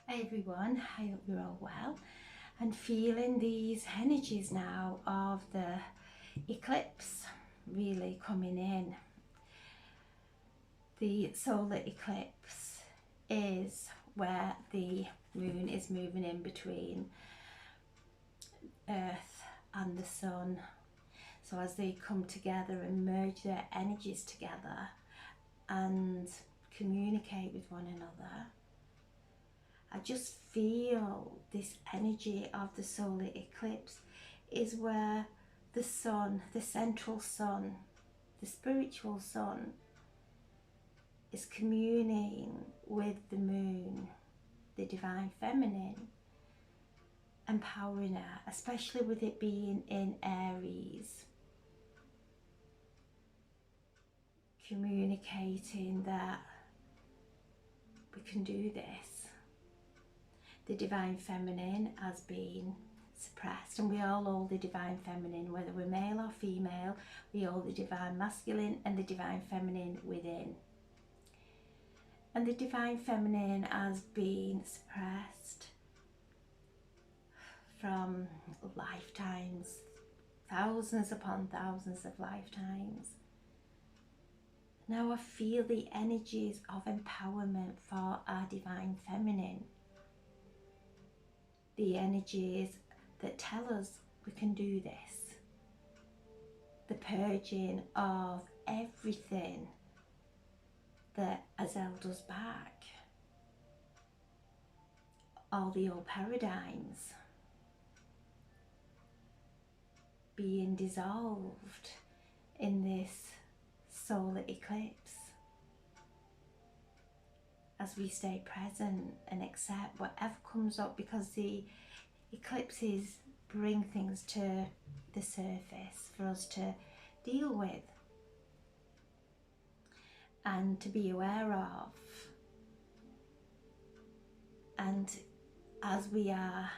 Hi everyone, I hope you're all well and feeling these energies now of the eclipse really coming in. The solar eclipse is where the moon is moving in between Earth and the sun. So as they come together and merge their energies together and communicate with one another, I just feel this energy of the solar eclipse is where the sun, the central sun, the spiritual sun, is communing with the moon, the divine feminine, empowering her, especially with it being in Aries, communicating that we can do this. The divine feminine has been suppressed, and we all hold the divine feminine, whether we're male or female. We hold the divine masculine and the divine feminine within, and the divine feminine has been suppressed from lifetimes, thousands upon thousands of lifetimes. Now I feel the energies of empowerment for our divine feminine, the energies that tell us we can do this, the purging of everything that has held us back, all the old paradigms being dissolved in this solar eclipse as we stay present and accept whatever comes up, because the eclipses bring things to the surface for us to deal with and to be aware of. And as we are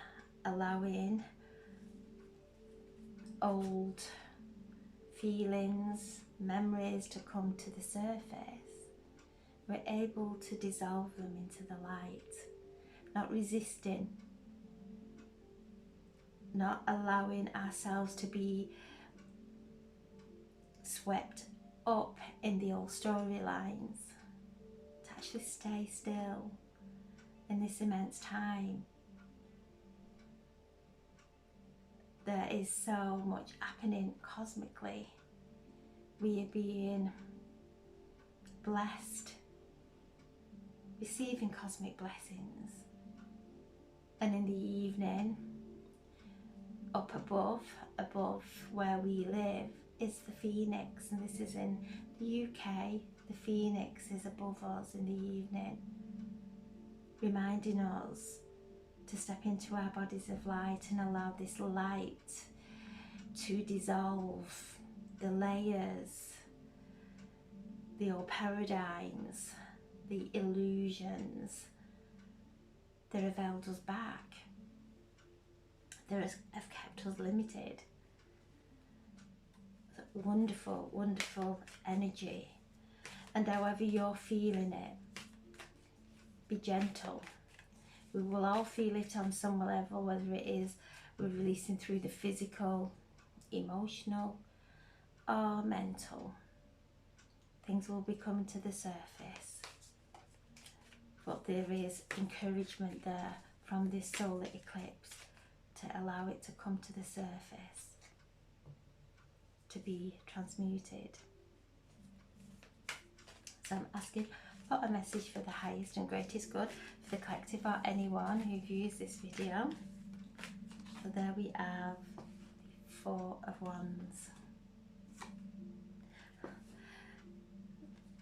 allowing old feelings, memories to come to the surface, we're able to dissolve them into the light, not resisting, not allowing ourselves to be swept up in the old storylines, to actually stay still in this immense time. There is so much happening cosmically. We are being blessed, receiving cosmic blessings. And in the evening, up above where we live, is the phoenix, and this is in the UK. The phoenix is above us in the evening, reminding us to step into our bodies of light and allow this light to dissolve the layers, the old paradigms, the illusions that have held us back, that have kept us limited. Wonderful, wonderful energy. And however you're feeling it, be gentle. We will all feel it on some level, whether it is we're releasing through the physical, emotional, or mental. Things will be coming to the surface. But there is encouragement there from this solar eclipse to allow it to come to the surface, to be transmuted. So I'm asking for a message for the highest and greatest good for the collective or anyone who views this video. So there we have 4 of Wands,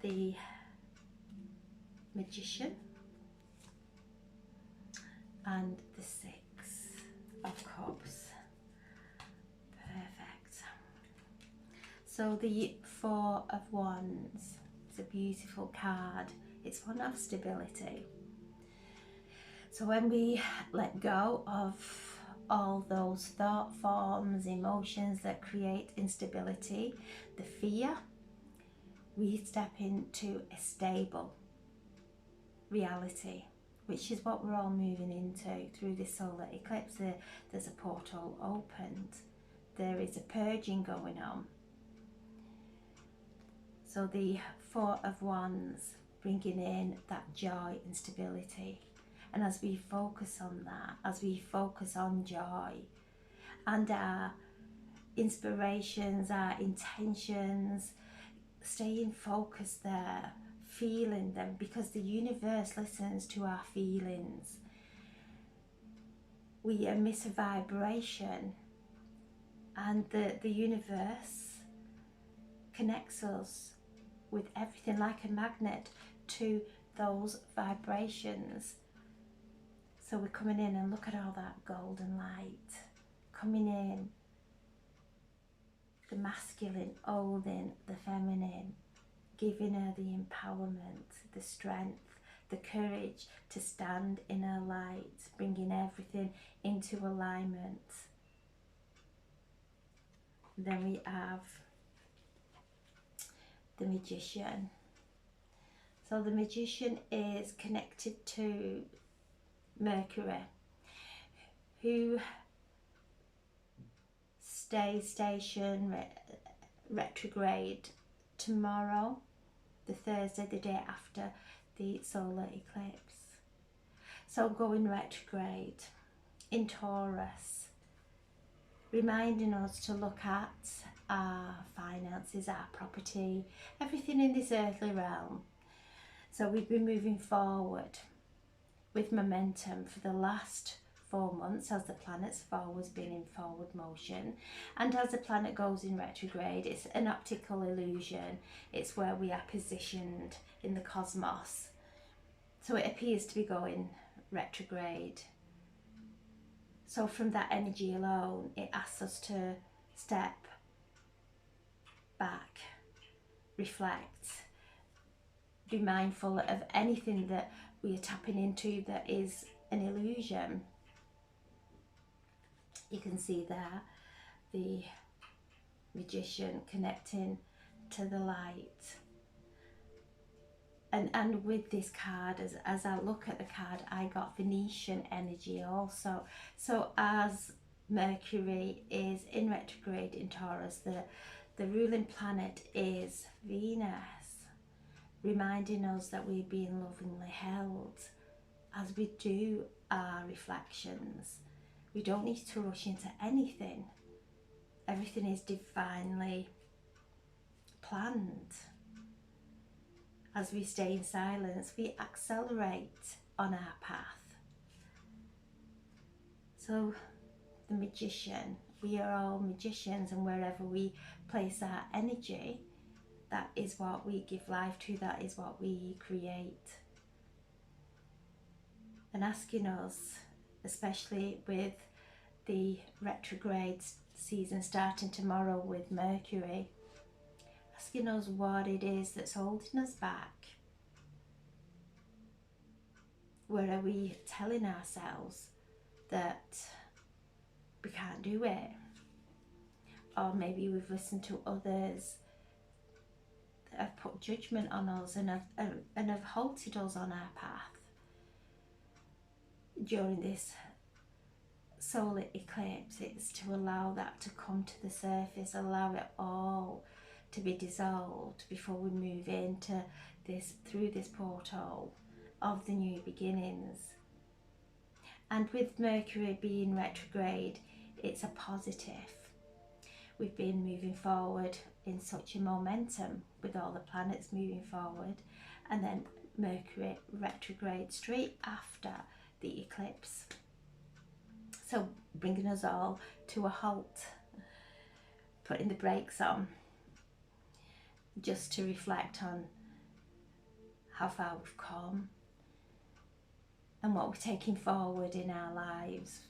the Magician, and the 6 of Cups. Perfect. So the 4 of Wands, it's a beautiful card. It's one of stability. So when we let go of all those thought forms, emotions that create instability, the fear, we step into a stable reality, which is what we're all moving into through this solar eclipse. There's a portal opened. There is a purging going on. So the Four of Wands, bringing in that joy and stability. And as we focus on that, as we focus on joy and our inspirations, our intentions, staying focused there, feeling them, because the universe listens to our feelings. We emit a vibration, and the universe connects us with everything like a magnet to those vibrations. So we're coming in, and look at all that golden light coming in, the masculine holding the feminine, giving her the empowerment, the strength, the courage to stand in her light, bringing everything into alignment. Then we have the Magician. So the Magician is connected to Mercury, who stays station retrograde tomorrow, the Thursday, the day after the solar eclipse. So going retrograde in Taurus, reminding us to look at our finances, our property, everything in this earthly realm. So we've been moving forward with momentum for the last 4 months, as the planets have always been in forward motion, and as the planet goes in retrograde, it's an optical illusion. It's where we are positioned in the cosmos, so it appears to be going retrograde. So from that energy alone, it asks us to step back, reflect, be mindful of anything that we are tapping into that is an illusion. You can see there the Magician connecting to the light. And with this card, as I look at the card, I got Venetian energy also. So as Mercury is in retrograde in Taurus, the ruling planet is Venus, reminding us that we're being lovingly held as we do our reflections. We don't need to rush into anything. Everything is divinely planned. As we stay in silence, we accelerate on our path. So the Magician, we are all magicians, and wherever we place our energy, that is what we give life to, that is what we create. And asking us, especially with the retrograde season starting tomorrow with Mercury, asking us what it is that's holding us back. Where are we telling ourselves that we can't do it? Or maybe we've listened to others that have put judgment on us and have halted us on our path. During this solar eclipse, it's to allow that to come to the surface, allow it all to be dissolved before we move into this, through this portal of the new beginnings. And with Mercury being retrograde, it's a positive. We've been moving forward in such a momentum with all the planets moving forward, and then Mercury retrograde straight after the eclipse. So bringing us all to a halt, putting the brakes on, just to reflect on how far we've come and what we're taking forward in our lives.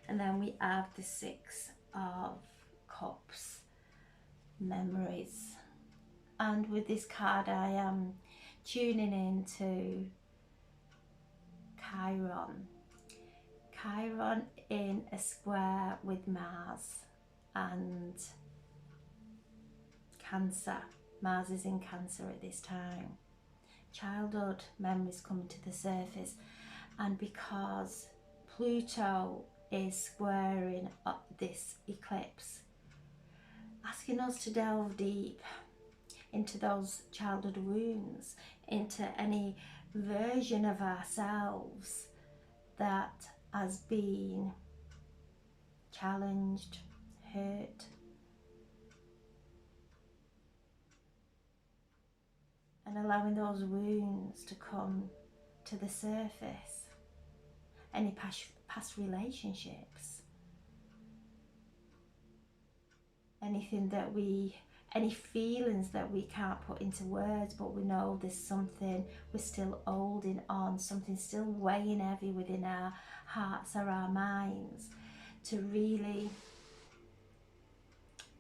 And then we have the Six of Cups, memories. And with this card, I am tuning into Chiron. Chiron in a square with Mars and Cancer. Mars is in Cancer at this time. childhood memories coming to the surface, and because Pluto is squaring up this eclipse, asking us to delve deep into those childhood wounds, into any version of ourselves that has been challenged, hurt, and allowing those wounds to come to the surface. Any past relationships, anything that any feelings that we can't put into words, but we know there's something we're still holding on, something still weighing heavy within our hearts or our minds, to really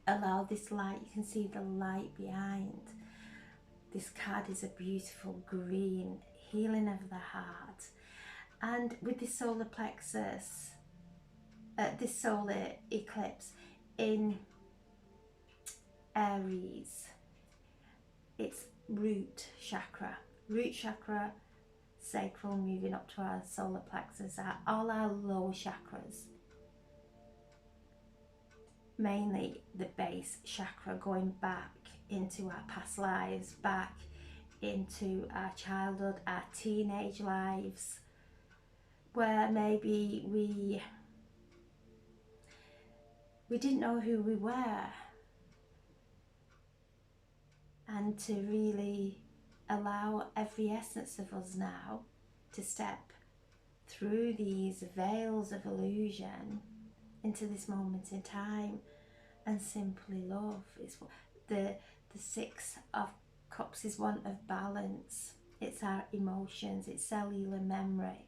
allow this light. You can see the light behind. This card is a beautiful green, healing of the heart. And with this solar plexus, this solar eclipse in Aries, it's root chakra. Root chakra, sacral, moving up to our solar plexus, all our lower chakras. Mainly the base chakra, going back into our past lives, back into our childhood, our teenage lives, where maybe we didn't know who we were, and to really allow every essence of us now to step through these veils of illusion into this moment in time and simply love. It's the Six of Cups is one of balance. It's our emotions, it's cellular memory,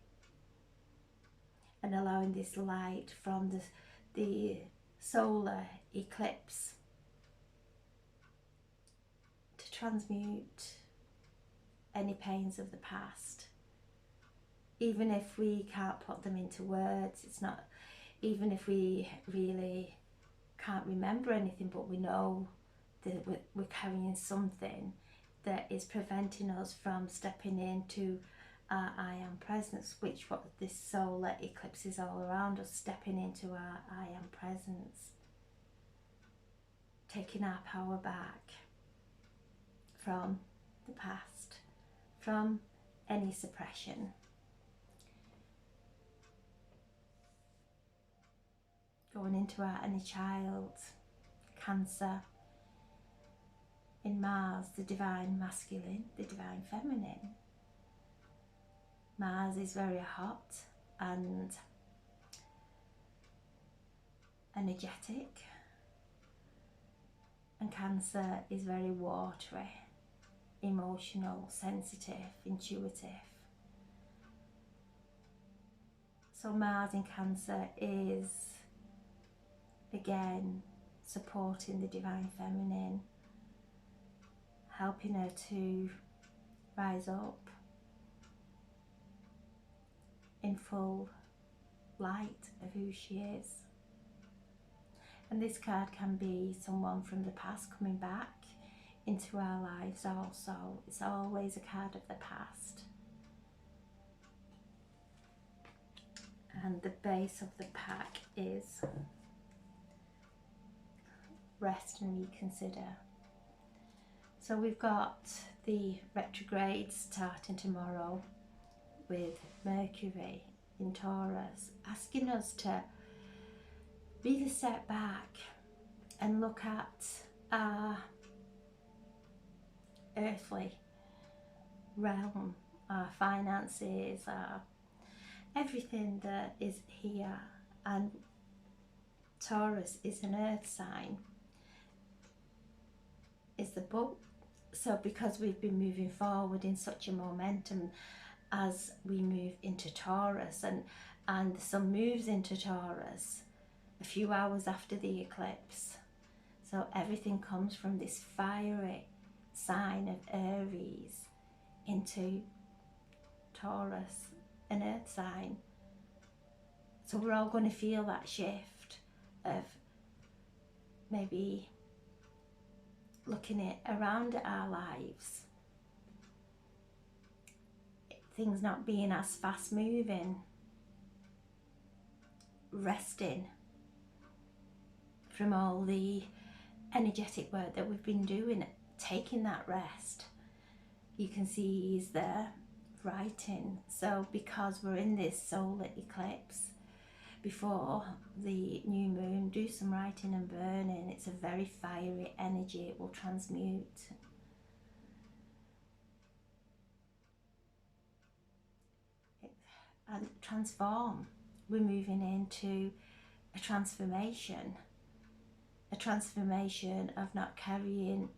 and allowing this light from the solar eclipse to transmute any pains of the past. Even if we can't put them into words, it's not, even if we really can't remember anything, but we know that we're carrying something that is preventing us from stepping into our I am presence, which what this solar eclipse is all around us, stepping into our I am presence, taking our power back from the past, from any suppression. Going into our inner child, Cancer. In Mars, the divine masculine, the divine feminine. Mars is very hot and energetic, and Cancer is very watery, emotional, sensitive, intuitive. So Mars in Cancer is again supporting the divine feminine, helping her to rise up in full light of who she is. And this card can be someone from the past coming back into our lives also. It's always a card of the past. And the base of the pack is rest and reconsider. So we've got the retrograde starting tomorrow with Mercury in Taurus, asking us to really step back and look at our earthly realm, our finances, our everything that is here. And Taurus is an earth sign, is the book. So because we've been moving forward in such a momentum as we move into Taurus, and the sun moves into Taurus a few hours after the eclipse, so everything comes from this fiery sign of Aries into Taurus, an earth sign. So we're all going to feel that shift of maybe looking at around our lives things not being as fast moving, resting from all the energetic work that we've been doing, taking that rest. You can see he's there writing. So because we're in this solar eclipse, before the new moon, do some writing and burning. It's a very fiery energy. It will transmute. And transform. We're moving into a transformation of not carrying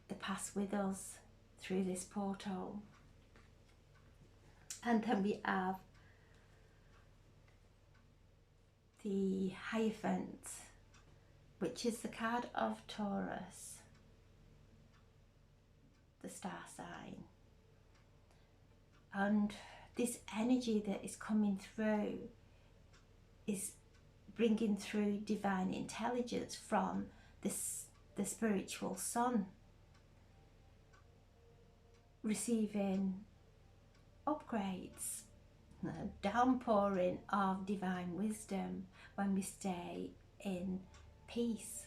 the past with us through this portal. And then we have the Hierophant, which is the card of Taurus, the star sign. And this energy that is coming through is bringing through divine intelligence from the spiritual sun, receiving upgrades, downpouring of divine wisdom when we stay in peace,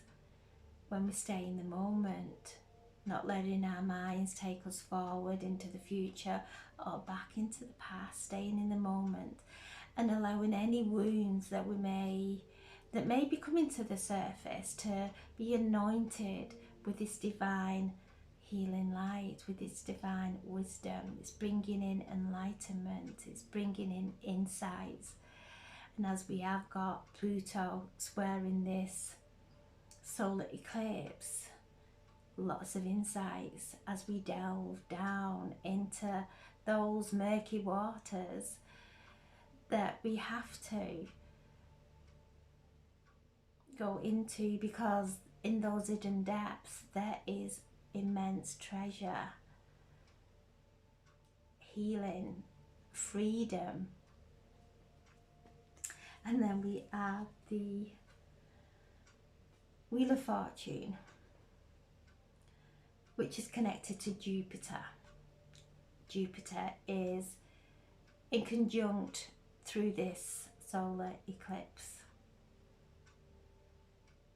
when we stay in the moment, not letting our minds take us forward into the future or back into the past, staying in the moment and allowing any wounds that may be coming to the surface to be anointed with this divine healing light, with its divine wisdom. It's bringing in enlightenment, it's bringing in insights. And as we have got Pluto squaring this solar eclipse, lots of insights as we delve down into those murky waters that we have to go into, because in those hidden depths there is immense treasure, healing, freedom. And then we have the Wheel of Fortune, which is connected to Jupiter. Jupiter is in conjunct through this solar eclipse.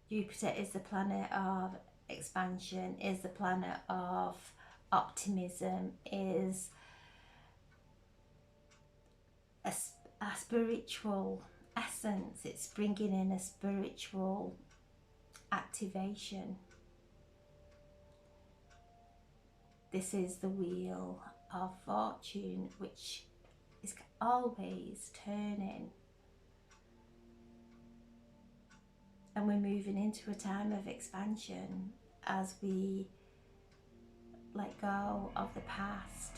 Jupiter is the planet of expansion, is the planet of optimism, is a spiritual essence. It's bringing in a spiritual activation. This is the Wheel of Fortune, which is always turning. And we're moving into a time of expansion as we let go of the past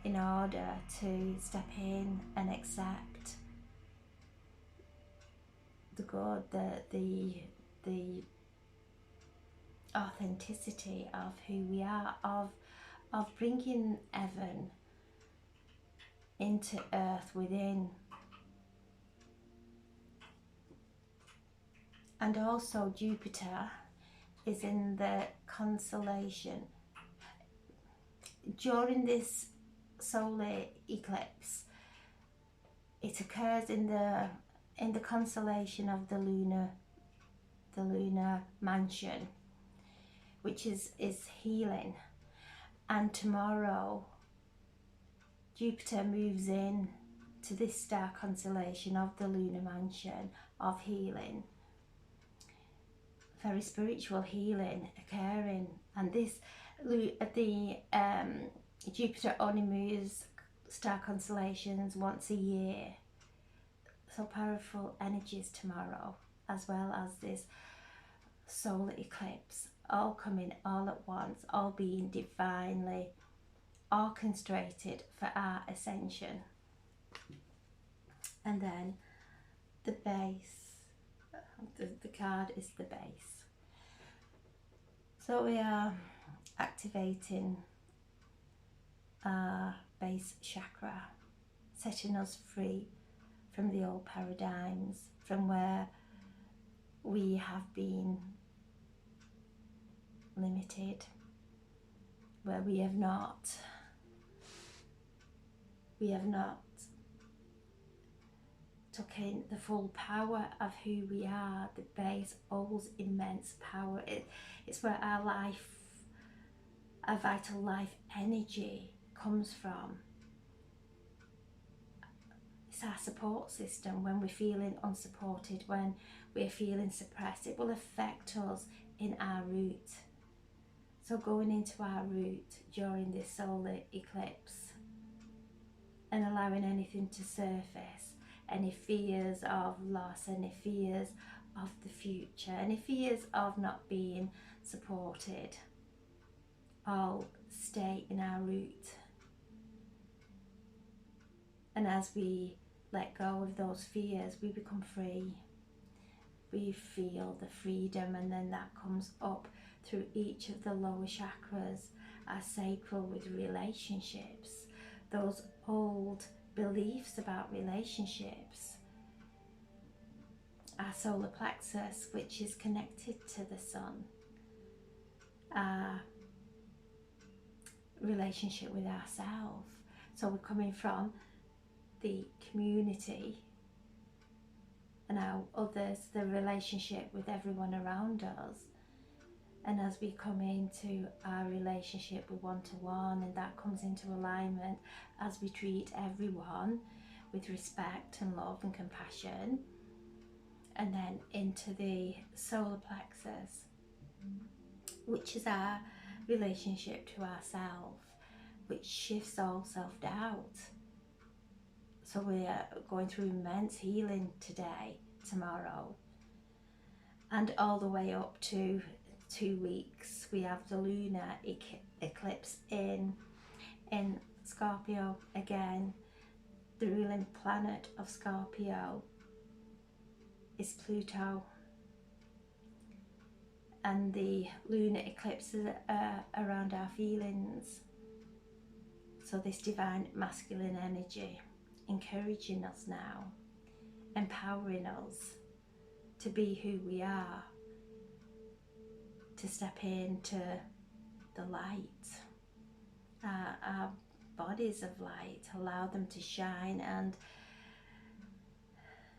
in order to step in and accept the good, the authenticity of who we are, of bringing heaven into earth within. And also Jupiter is in the constellation. During this solar eclipse, it occurs in the constellation of the lunar mansion, which is healing. And tomorrow Jupiter moves in to this star constellation of the lunar mansion of healing. Very spiritual healing occurring. And this Jupiter only moves star constellations once a year. So powerful energies tomorrow, as well as this solar eclipse, all coming all at once, all being divinely orchestrated for our ascension. And then the base, the card is the base. So we are activating our base chakra, setting us free from the old paradigms, from where we have been limited, where we have not We have not taken the full power of who we are. The base holds immense power. It's where our life, our vital life energy comes from. It's our support system. When we're feeling unsupported, when we're feeling suppressed, it will affect us in our root. So going into our root during this solar eclipse and allowing anything to surface, any fears of loss, any fears of the future, any fears of not being supported, all stay in our root. And as we let go of those fears, we become free. We feel the freedom, and then that comes up through each of the lower chakras, our sacral with relationships, those old beliefs about relationships, our solar plexus, which is connected to the sun, our relationship with ourselves. So we're coming from the community and our others, the relationship with everyone around us. And as we come into our relationship with one-to-one, and that comes into alignment as we treat everyone with respect and love and compassion, and then into the solar plexus, which is our relationship to ourselves, which shifts all self-doubt. So we are going through immense healing today, tomorrow, and all the way up to 2 weeks. We have the lunar eclipse in Scorpio again. The ruling planet of Scorpio is Pluto, and the lunar eclipses are around our feelings. So this divine masculine energy encouraging us now, empowering us to be who we are, to step into the light, our bodies of light, allow them to shine and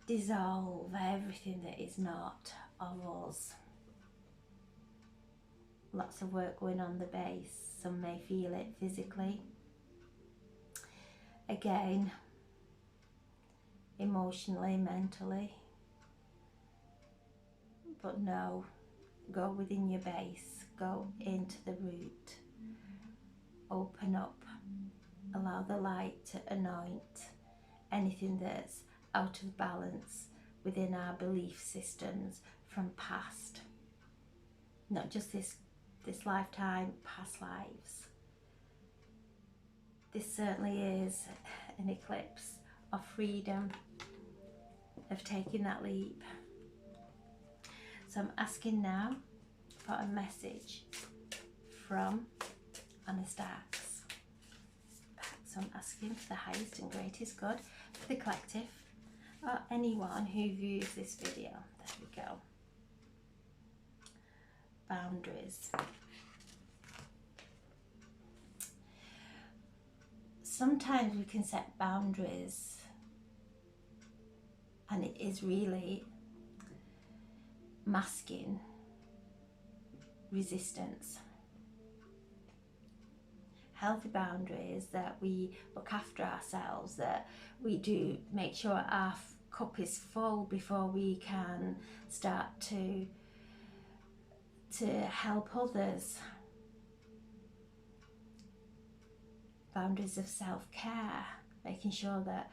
dissolve everything that is not of us. Lots of work going on the base. Some may feel it physically. Again, emotionally, mentally. But no, go within your base, go into the root, open up, allow the light to anoint anything that's out of balance within our belief systems from past, not just this lifetime, past lives. This certainly is an eclipse of freedom, of taking that leap. So I'm asking now for a message from Anna Starks. So I'm asking for the highest and greatest good for the collective, or anyone who views this video. There we go. Boundaries. Sometimes we can set boundaries, and it is really masking resistance. Healthy boundaries, that we look after ourselves, that we do make sure our cup is full before we can start to help others. Boundaries of self-care, making sure that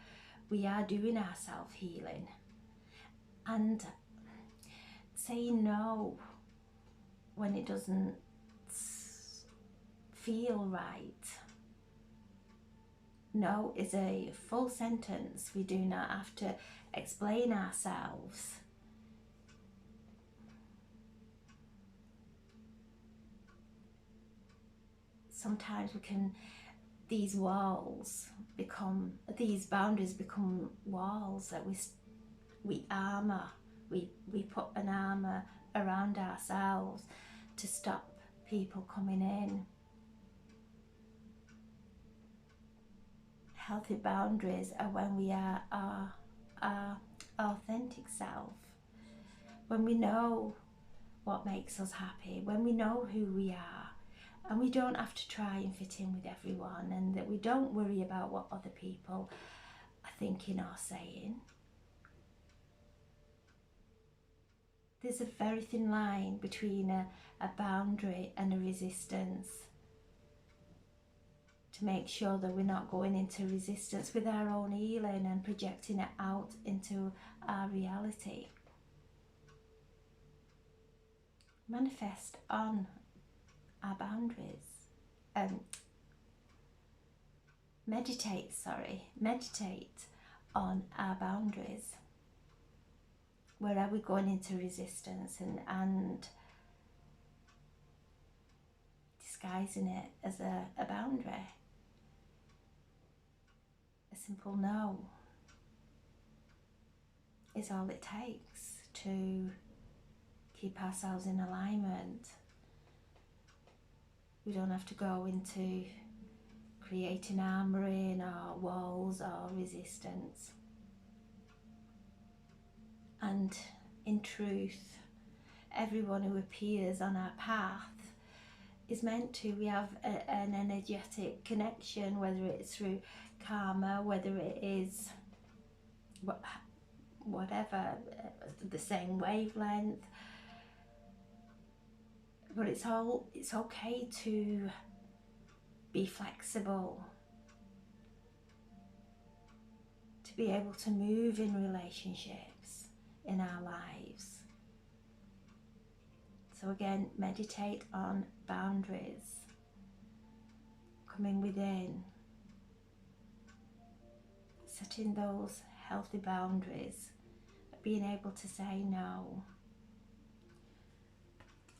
we are doing our self-healing, and saying no when it doesn't feel right. No is a full sentence. We do not have to explain ourselves. Sometimes these boundaries become walls that we armour. We put an armour around ourselves to stop people coming in. Healthy boundaries are when we are our authentic self, when we know what makes us happy, when we know who we are, and we don't have to try and fit in with everyone, and that we don't worry about what other people are thinking or saying. There's a very thin line between a boundary and a resistance, to make sure that we're not going into resistance with our own healing and projecting it out into our reality. Manifest on our boundaries. Meditate on our boundaries. Where are we going into resistance and disguising it as a boundary? A simple no is all it takes to keep ourselves in alignment. We don't have to go into creating armouring or walls or resistance. And in truth, everyone who appears on our path is meant to. We have an energetic connection, whether it's through karma, whether it is whatever, the same wavelength. But it's okay to be flexible, to be able to move in relationships in our lives. So again, meditate on boundaries, coming within, setting those healthy boundaries, being able to say no.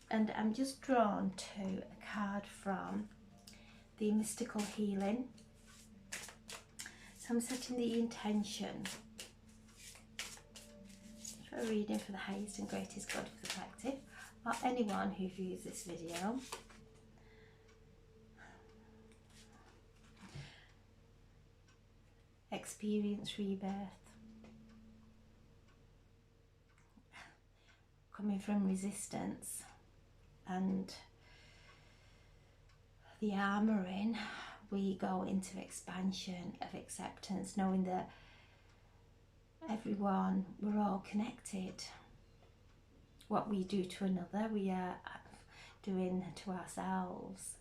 And I'm just drawn to a card from the Mystical Healing. So I'm setting the intention for a reading for the highest and greatest good for the collective, or anyone who views this video. Experience rebirth. Coming from resistance and the armouring, we go into expansion of acceptance, knowing that everyone, we're all connected. What we do to another, we are doing to ourselves.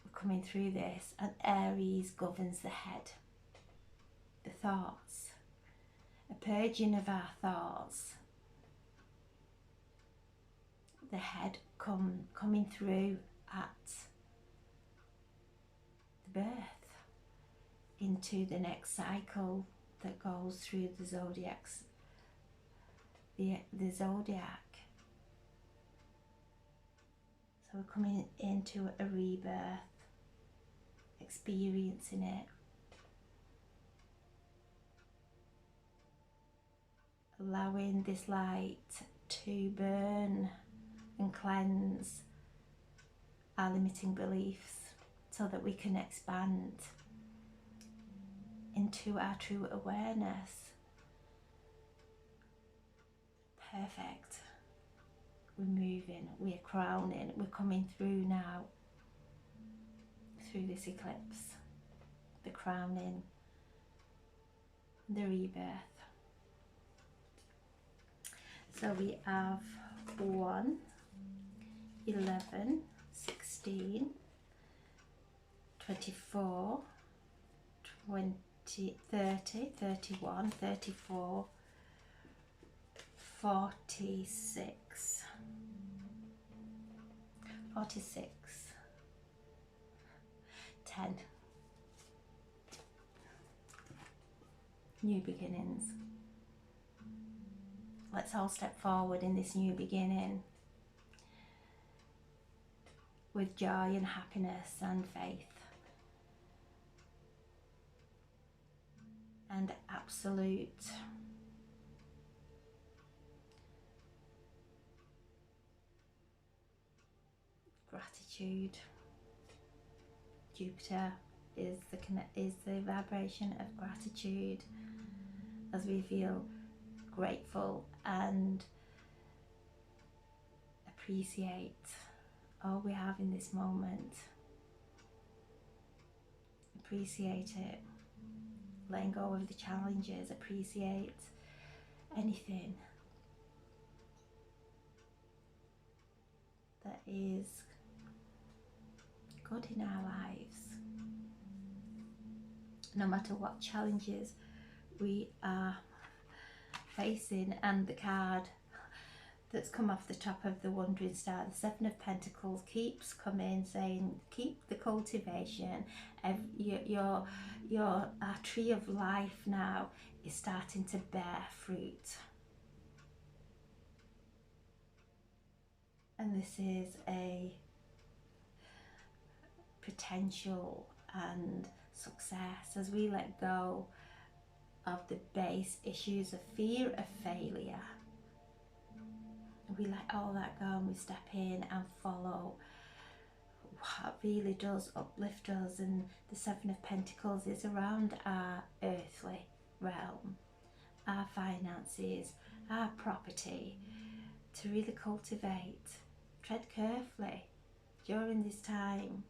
We're coming through this, and Aries governs the head, the thoughts, a purging of our thoughts, the head coming through at the birth into the next cycle that goes through the zodiacs, the zodiac. So we're coming into a rebirth, experiencing it, allowing this light to burn and cleanse our limiting beliefs so that we can expand into our true awareness. Perfect. We're moving, we're crowning, we're coming through now, through this eclipse, the crowning, the rebirth. So we have 1, 11, 16, 24, 20, 30, 31, 34, 46, 46, 10. New beginnings. Let's all step forward in this new beginning with joy and happiness and faith and absolute gratitude. Jupiter is the vibration of gratitude, as we feel grateful and appreciate all we have in this moment. Appreciate it, letting go of the challenges, appreciate anything that is good in our lives, no matter what challenges we are facing. And the card that's come off the top of the Wandering Star, the Seven of Pentacles, keeps coming, saying keep the cultivation. Your tree of life now is starting to bear fruit, and this is a potential and success as we let go of the base issues of fear of failure. We let all that go and we step in and follow what really does uplift us. And the Seven of Pentacles is around our earthly realm, our finances, our property, to really cultivate. Tread carefully during this time,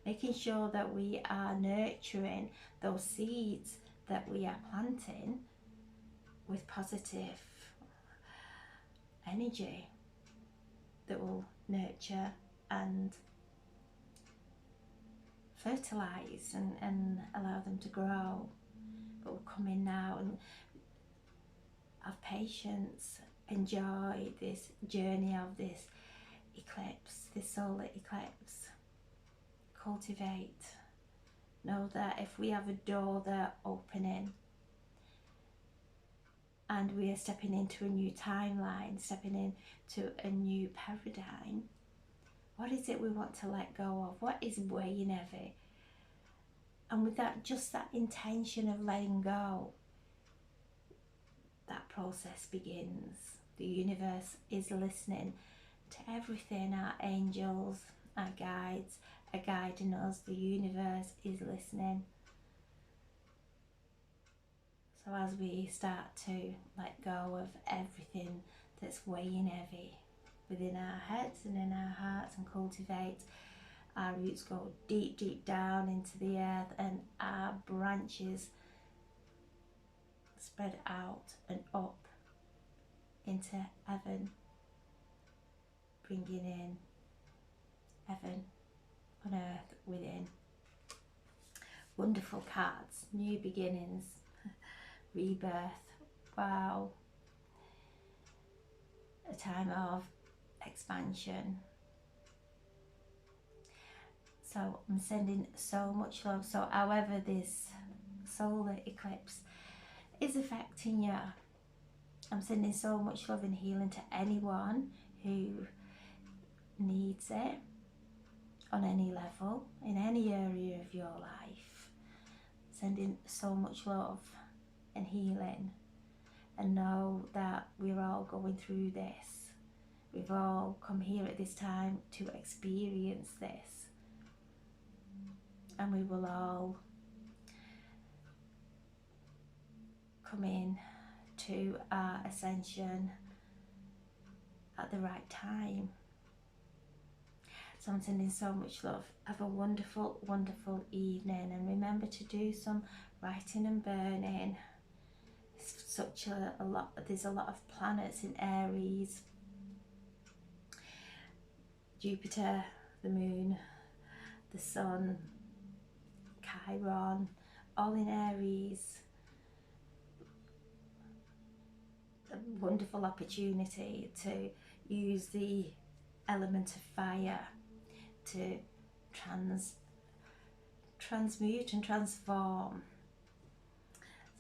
making sure that we are nurturing those seeds that we are planting with positive energy that will nurture and fertilize and allow them to grow. But we'll come in now and have patience, enjoy this journey of this eclipse, this solar eclipse. Cultivate. Know that if we have a door that's opening and we are stepping into a new timeline, stepping into a new paradigm, what is it we want to let go of? What is weighing heavy? And with that, just that intention of letting go, that process begins. The universe is listening to everything. Our angels, our guides are guiding us. The universe is listening. So as we start to let go of everything that's weighing heavy within our heads and in our hearts, and cultivate, our roots go deep, deep down into the earth, and our branches spread out and up into heaven, bringing in heaven on earth within. Wonderful cards, new beginnings, rebirth. Wow, a time of expansion. So I'm sending so much love. So however this solar eclipse is affecting you, I'm sending so much love and healing to anyone who needs it on any level, in any area of your life. Sending so much love and healing, and know that we're all going through this. We've all come here at this time to experience this, and we will all come in to our ascension at the right time. So I'm sending so much love. Have a wonderful, wonderful evening, and remember to do some writing and burning. It's such a lot. There's a lot of planets in Aries. Jupiter, the moon, the sun, Chiron, all in Aries. A wonderful opportunity to use the element of fire to transmute and transform.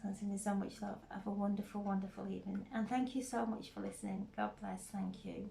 So I'm sending so much love. Have a wonderful, wonderful evening, and thank you so much for listening. God bless. Thank you.